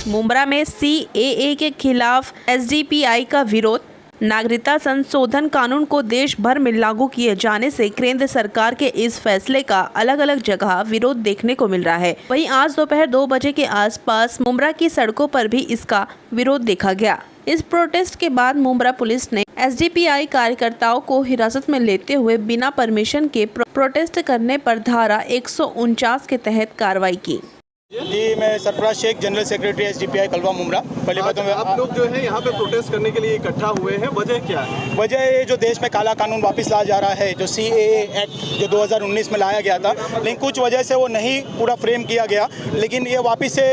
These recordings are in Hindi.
मुंब्रा में CAA के खिलाफ SDPI का विरोध। नागरिकता संशोधन कानून को देश भर में लागू किए जाने से केंद्र सरकार के इस फैसले का अलग अलग जगह विरोध देखने को मिल रहा है। वहीं आज दोपहर 2 बजे के आसपास मुंब्रा की सड़कों पर भी इसका विरोध देखा गया। इस प्रोटेस्ट के बाद मुंब्रा पुलिस ने SDPI कार्यकर्ताओं को हिरासत में लेते हुए बिना परमिशन के प्रोटेस्ट करने पर धारा 149 के तहत कार्रवाई की। जी, मैं Sarfaraz Shaikh, general secretary SDPI Kalwa Mumbra. पहले बात में आप लोग जो है यहाँ पे प्रोटेस्ट करने के लिए इकट्ठा हुए हैं, वजह क्या है? वजह ये जो देश में काला कानून वापस लाया जा रहा है, जो CAA एक्ट जो 2019 में लाया गया था, लेकिन कुछ वजह से वो नहीं पूरा फ्रेम किया गया। लेकिन ये वापस से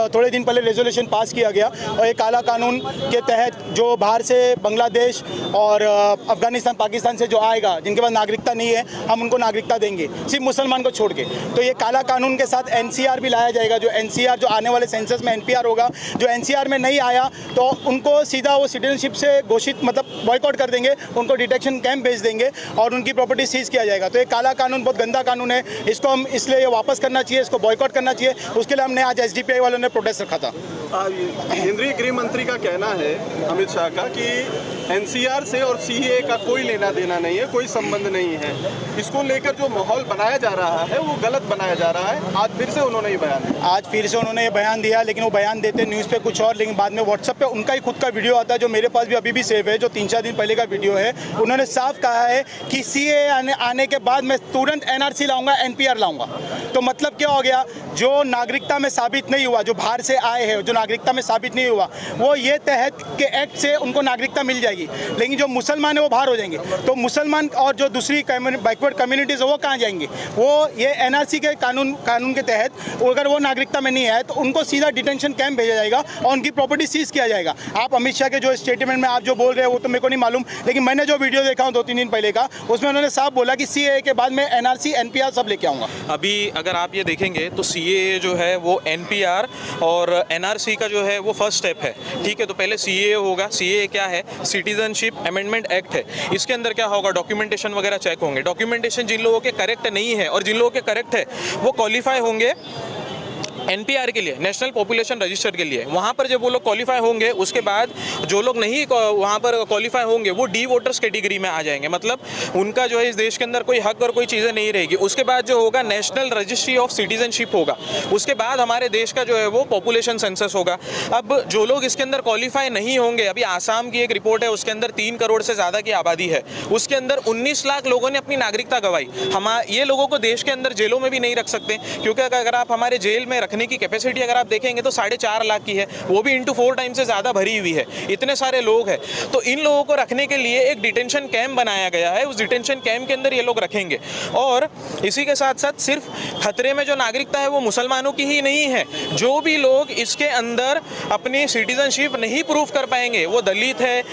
थोड़े दिन पहले रेजोल्यूशन पास किया गया और ये काला कानून के तहत जो बाहर से बांग्लादेश और अफगानिस्तान, पाकिस्तान से जो आएगा, जिनके पास नागरिकता नहीं है, हम उनको नागरिकता देंगे, सिर्फ मुसलमान को छोड़ के। तो ये काला कानून के साथ NCR भी लाया जाएगा। जो NCR जो आने वाले सेंसस में NPR होगा, जो NCR में नहीं आया तो उनको सीधा वो सिटीजनशिप से घोषित मतलब बॉयकॉट कर देंगे, उनको डिटेक्शन कैंप भेज देंगे और उनकी प्रॉपर्टी सीज किया जाएगा। तो ये काला कानून बहुत गंदा कानून है, इसको हम इसलिए ये वापस करना चाहिए, इसको बॉयकॉट करना चाहिए। उसके लिए हमने आज SDPI वालों ने प्रोटेस्ट रखा था। केंद्रीय गृह मंत्री का कहना है, अमित शाह का, कि NCR से और CAA का कोई लेना देना नहीं है, कोई संबंध नहीं है। इसको लेकर जो माहौल बनाया जा रहा है वो गलत बनाया जा रहा है। आज फिर से उन्होंने ये बयान दिया। आज फिर से उन्होंने ये बयान दिया, लेकिन वो बयान देते न्यूज़ पे कुछ और, लेकिन बाद में व्हाट्सएप पे उनका ही खुद का वीडियो आता है, जो मेरे पास भी अभी भी सेव है, जो 3-4 दिन पहले का वीडियो है। उन्होंने साफ कहा है कि CAA आने के बाद मैं तुरंत NRC लाऊंगा, NPR लाऊंगा। तो मतलब क्या हो गया, जो नागरिकता में साबित नहीं हुआ, जो बाहर से आए हैं, जो नागरिकता में साबित नहीं हुआ, वो ये तहत के एक्ट से उनको नागरिकता मिल जाएगी। लेकिन जो मुसलमान है वो बाहर हो जाएंगे। तो मुसलमान और जो दूसरी बैकवर्ड कम्युनिटीज है वो कहाँ जाएंगे? वो ये NRC के कानून के तहत अगर वो नागरिकता में नहीं आए तो उनको सीधा डिटेंशन कैंप भेजा जाएगा और उनकी प्रॉपर्टी सीज किया जाएगा। आप अमित शाह के जो स्टेटमेंट में आप जो बोल रहे हैं वो तो मेरे को नहीं मालूम, लेकिन मैंने जो वीडियो देखा हूँ 2-3 दिन पहले का, उसमें उन्होंने साफ बोला कि CAA के बाद मैं NRC NPR सब लेके आऊँगा। अभी अगर आप ये देखेंगे तो CAA जो है वो NPR और NRC का जो है वो फर्स्ट स्टेप है, ठीक है। तो पहले CAA होगा। CAA क्या है? सिटीजनशिप अमेंडमेंट एक्ट है। इसके अंदर क्या होगा, डॉक्यूमेंटेशन वगैरह चेक होंगे। डॉक्यूमेंटेशन जिन लोगों के करेक्ट नहीं है और जिन लोगों के करेक्ट है वो क्वालिफाई होंगे NPR के लिए, नेशनल पॉपुलेशन रजिस्टर के लिए। वहाँ पर जब वो लोग क्वालिफाई होंगे, उसके बाद जो लोग नहीं वहाँ पर क्वालिफाई होंगे वो डी वोटर्स कैटेगरी में आ जाएंगे, मतलब उनका जो है इस देश के अंदर कोई हक और कोई चीज़ें नहीं रहेगी। उसके बाद जो होगा नेशनल रजिस्ट्री ऑफ सिटीजनशिप होगा। उसके बाद हमारे देश का जो है वो पॉपुलेशन सेंसस होगा। अब जो लोग इसके अंदर क्वालिफाई नहीं होंगे, अभी आसाम की एक रिपोर्ट है, उसके अंदर 3 करोड़ से ज़्यादा की आबादी है, उसके अंदर 19 लाख लोगों ने अपनी नागरिकता गंवाई। ये लोगों को देश के अंदर जेलों में भी नहीं रख सकते, क्योंकि अगर आप हमारे जेल में रखने की कैपेसिटी अगर आप देखेंगे तो 4.5 लाख की है, वो भी इंटू 4 टाइम से ज़्यादा भरी हुई है। इतने सारे लोग हैं, तो इन लोगों को रखने के लिए एक डिटेंशन कैंप बनाया गया है। उस डिटेंशन कैंप के अंदर ये लोग रखेंगे। और इसी के साथ साथ सिर्फ खतरे में जो नागरिकता है वो मुसलमानों की ही नहीं है। जो भी लोग इसके अंदर अपनी सिटीजनशिप नहीं प्रूव कर पाएंगे, वो दलित है,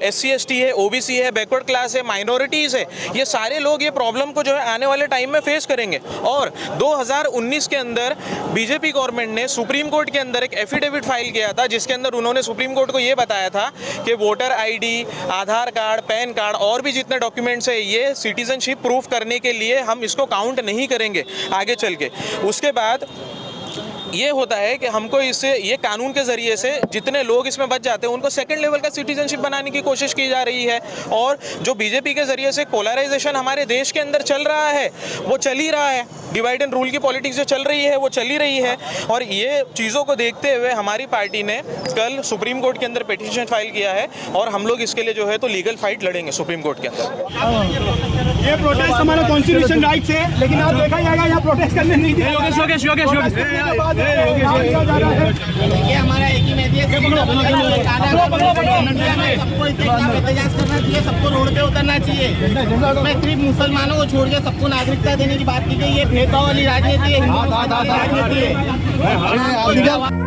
SC ST है, OBC है, बैकवर्ड क्लास है, माइनॉरिटीज़ है, ये सारे लोग ये प्रॉब्लम को जो है आने वाले टाइम में फेस करेंगे। और 2019 के अंदर BJP गवर्नमेंट ने सुप्रीम कोर्ट के अंदर एक एफिडेविट फाइल किया था, जिसके अंदर उन्होंने सुप्रीम कोर्ट को ये बताया था कि वोटर ID, आधार कार्ड, पैन कार्ड और भी जितने डॉक्यूमेंट्स है, ये सिटीजनशिप प्रूफ करने के लिए हम इसको काउंट नहीं करेंगे आगे चल के। उसके बाद ये होता है कि हमको इससे, ये कानून के ज़रिए से जितने लोग इसमें बच जाते हैं उनको सेकंड लेवल का सिटीजनशिप बनाने की कोशिश की जा रही है। और जो BJP के ज़रिए से पोलराइजेशन हमारे देश के अंदर चल रहा है वो चल ही रहा है, डिवाइड एंड रूल की पॉलिटिक्स जो चल रही है वो चल ही रही है। और ये चीज़ों को देखते हुए हमारी पार्टी ने कल सुप्रीम कोर्ट के अंदर पिटीशन फाइल किया है और हम लोग इसके लिए जो है तो लीगल फाइट लड़ेंगे सुप्रीम कोर्ट के अंदर। ये प्रोटेस्ट हमारा कॉन्स्टिट्यूशन राइट्स है, लेकिन आप देखा जाएगा यहाँ प्रोटेस्ट करने नहीं दिया। ये हमारा एक ही मैच है, सबको एहतजाज करना चाहिए, सबको रोड पे उतरना चाहिए। इसमें सिर्फ मुसलमानों को छोड़ के सबको नागरिकता देने की बात की गई है। भेदभाव वाली राजनीति है, हिंदू राजनीति है।